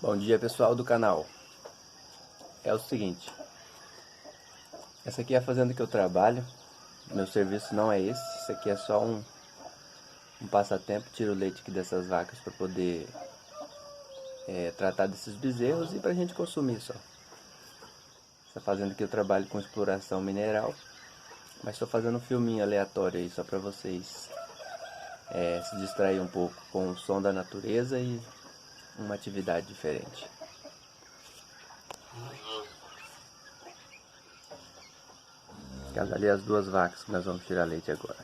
Bom dia, pessoal do canal. É o seguinte, essa aqui é a fazenda que eu trabalho. Meu serviço não é esse. Isso aqui é só um passatempo. Tiro o leite aqui dessas vacas para poder tratar desses bezerros e para a gente consumir só. Essa fazenda aqui eu trabalho com exploração mineral, mas estou fazendo um filminho aleatório aí só para vocês se distrair um pouco com o som da natureza e uma atividade diferente. Aquelas ali as duas vacas que nós vamos tirar leite agora.